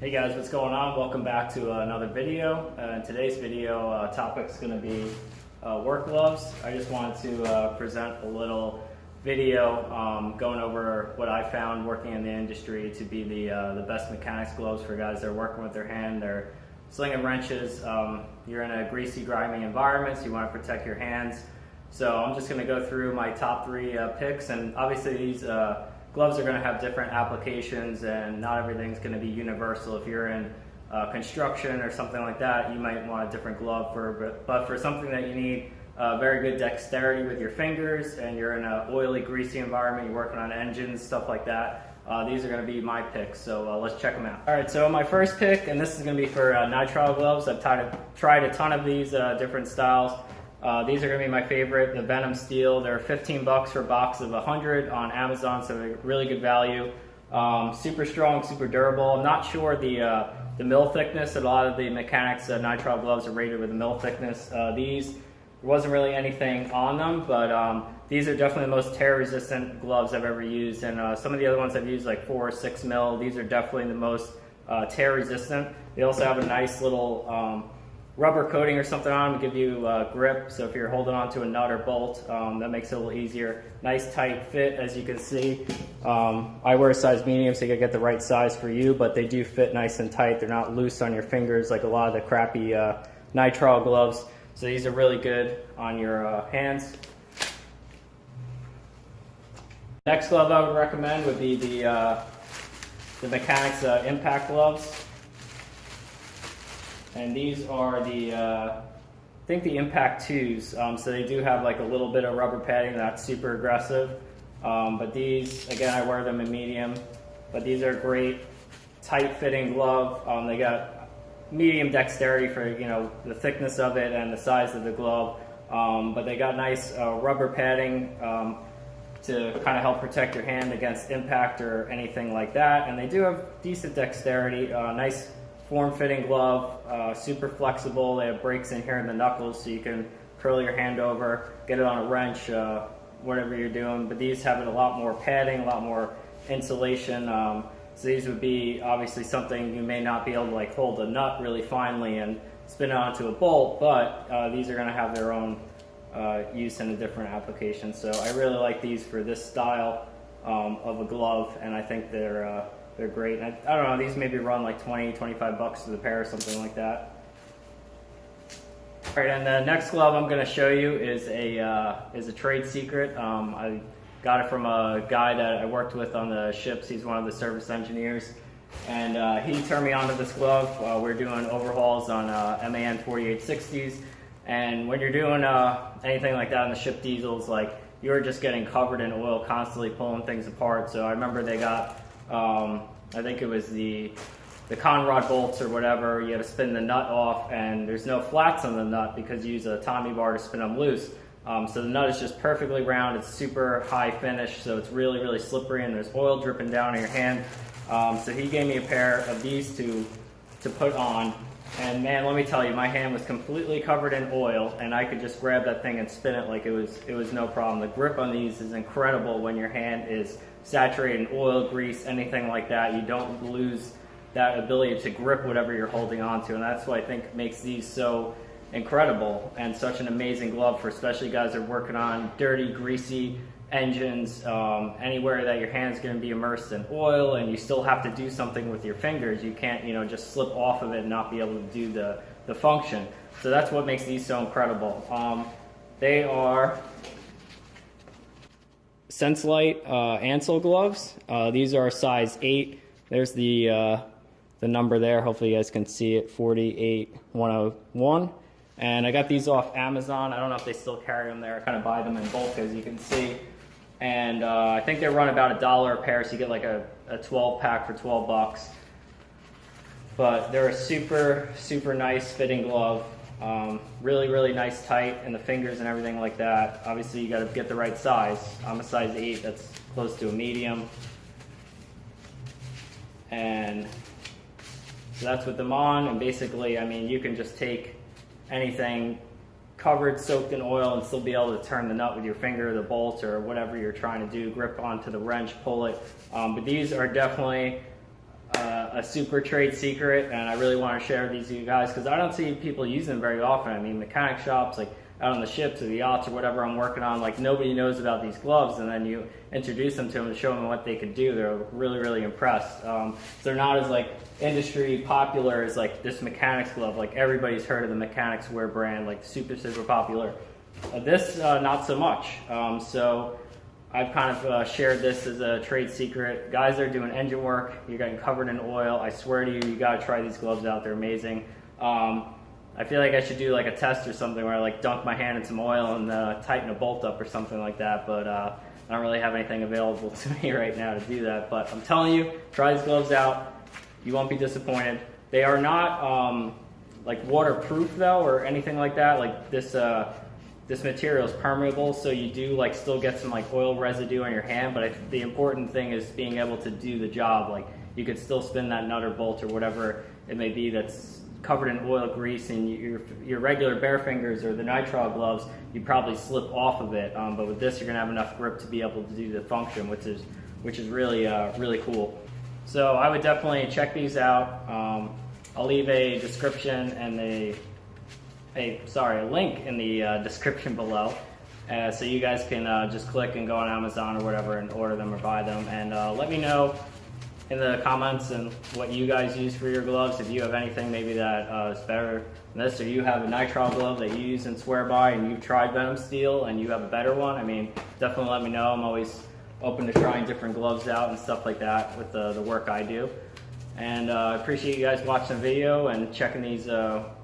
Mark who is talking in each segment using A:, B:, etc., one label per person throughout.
A: Hey guys, what's going on? Welcome back to another video. Today's video topic is going to be work gloves. I just wanted to present a little video going over what I found working in the industry to be the best Mechanix gloves for guys that are working with their hand. They're slinging wrenches. You're in a greasy, grimy environment, so you want to protect your hands. So I'm just going to go through my top three picks, and obviously these gloves are going to have different applications and not everything's going to be universal. If you're in construction or something like that, you might want a different glove but for something that you need very good dexterity with your fingers and you're in an oily, greasy environment, you're working on engines, stuff like that, these are going to be my picks. So let's check them out. Alright, so my first pick, and this is going to be for nitrile gloves. I've tried a ton of these different styles. These are going to be my favorite, the Venom Steel. They're 15 bucks for a box of 100 on Amazon, so they're really good value. Super strong, super durable. I'm not sure the mill thickness. A lot of the Mechanix nitrile gloves are rated with a mill thickness. These, there wasn't really anything on them, but these are definitely the most tear resistant gloves I've ever used. And some of the other ones I've used, like 4 or 6 mil, these are definitely the most tear resistant. They also have a nice little rubber coating or something on them to give you grip, so if you're holding on to a nut or bolt, that makes it a little easier. Nice tight fit, as you can see. I wear a size medium, so you gotta get the right size for you, but they do fit nice and tight. They're not loose on your fingers like a lot of the crappy nitrile gloves, so these are really good on your hands. Next glove I would recommend would be the Mechanix impact gloves. And these are the, I think the Impact 2s, so they do have like a little bit of rubber padding, not super aggressive, but these, again, I wear them in medium, but these are great, tight fitting glove. They got medium dexterity for, you know, the thickness of it and the size of the glove, but they got nice rubber padding to kind of help protect your hand against impact or anything like that, and they do have decent dexterity, nice form-fitting glove, super flexible. They have brakes in here in the knuckles, so you can curl your hand over, get it on a wrench, whatever you're doing. But these have a lot more padding, a lot more insulation. So these would be obviously something you may not be able to like hold a nut really finely and spin it onto a bolt, but these are going to have their own use in a different application. So I really like these for this style of a glove, and I think they're great. And I don't know, these maybe run like 20, 25 bucks to the pair or something like that. All right, and the next glove I'm going to show you is a trade secret. I got it from a guy that I worked with on the ships. He's one of the service engineers, and he turned me onto this glove. We're doing overhauls on MAN 4860s, and when you're doing anything like that on the ship diesels, like you're just getting covered in oil, constantly pulling things apart. So I remember they got I think it was the conrod bolts or whatever. You had to spin the nut off, and there's no flats on the nut because you use a Tommy bar to spin them loose. So the nut is just perfectly round. It's super high finish, so it's really, really slippery, and there's oil dripping down in your hand. So he gave me a pair of these to put on, and man, let me tell you, my hand was completely covered in oil, and I could just grab that thing and spin it like it was no problem. The grip on these is incredible when your hand is saturated in oil, grease, anything like that. You don't lose that ability to grip whatever you're holding on to, and that's what I think makes these so incredible and such an amazing glove for especially guys that are working on dirty, greasy engines, anywhere that your hand's going to be immersed in oil and you still have to do something with your fingers. You can't, you know, just slip off of it and not be able to do the function. So that's what makes these so incredible. They are Senilite Ansell gloves. These are size 8. There's the number there. Hopefully you guys can see it, 48101. And I got these off Amazon. I don't know if they still carry them there. I kind of buy them in bulk, as you can see. And I think they run about $1 a pair, so you get like a 12 pack for 12 bucks. But they're a super, super nice fitting glove. Really, really nice tight in the fingers and everything like that. Obviously you got to get the right size. I'm a size 8, that's close to a medium. And so that's with them on, and basically, I mean, you can just take anything covered, soaked in oil, and still be able to turn the nut with your finger, the bolt, or whatever you're trying to do, grip onto the wrench, pull it. But these are definitely a super trade secret, and I really want to share these with you guys because I don't see people use them very often. I mean, mechanic shops, like out on the ships or the yachts or whatever I'm working on, like nobody knows about these gloves, and then you introduce them to them and show them what they can do. They're really, really impressed. They're not as like industry popular as like this Mechanix glove. Like everybody's heard of the Mechanix wear brand, like super, super popular. This, not so much. So I've kind of shared this as a trade secret. Guys that are doing engine work, you're getting covered in oil. I swear to you, you gotta try these gloves out. They're amazing. I feel like I should do like a test or something where I like dunk my hand in some oil and tighten a bolt up or something like that, but I don't really have anything available to me right now to do that. But I'm telling you, try these gloves out. You won't be disappointed. They are not like waterproof though or anything like that. Like this material is permeable, so you do like still get some like oil residue on your hand, but the important thing is being able to do the job. Like you could still spin that nut or bolt or whatever it may be that's covered in oil, grease, and your regular bare fingers or the nitrile gloves, you probably slip off of it. But with this, you're gonna have enough grip to be able to do the function, which is really really cool. So I would definitely check these out. I'll leave a description and a link in the description below, so you guys can just click and go on Amazon or whatever and order them or buy them, and let me know in the comments and what you guys use for your gloves. If you have anything maybe that is better than this, or you have a nitrile glove that you use and swear by and you've tried Venom Steel and you have a better one, I mean, definitely let me know. I'm always open to trying different gloves out and stuff like that with the work I do. And I appreciate you guys watching the video and checking these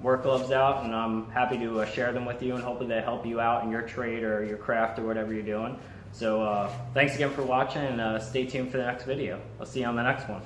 A: work gloves out, and I'm happy to share them with you, and hopefully they help you out in your trade or your craft or whatever you're doing. So thanks again for watching, and stay tuned for the next video. I'll see you on the next one.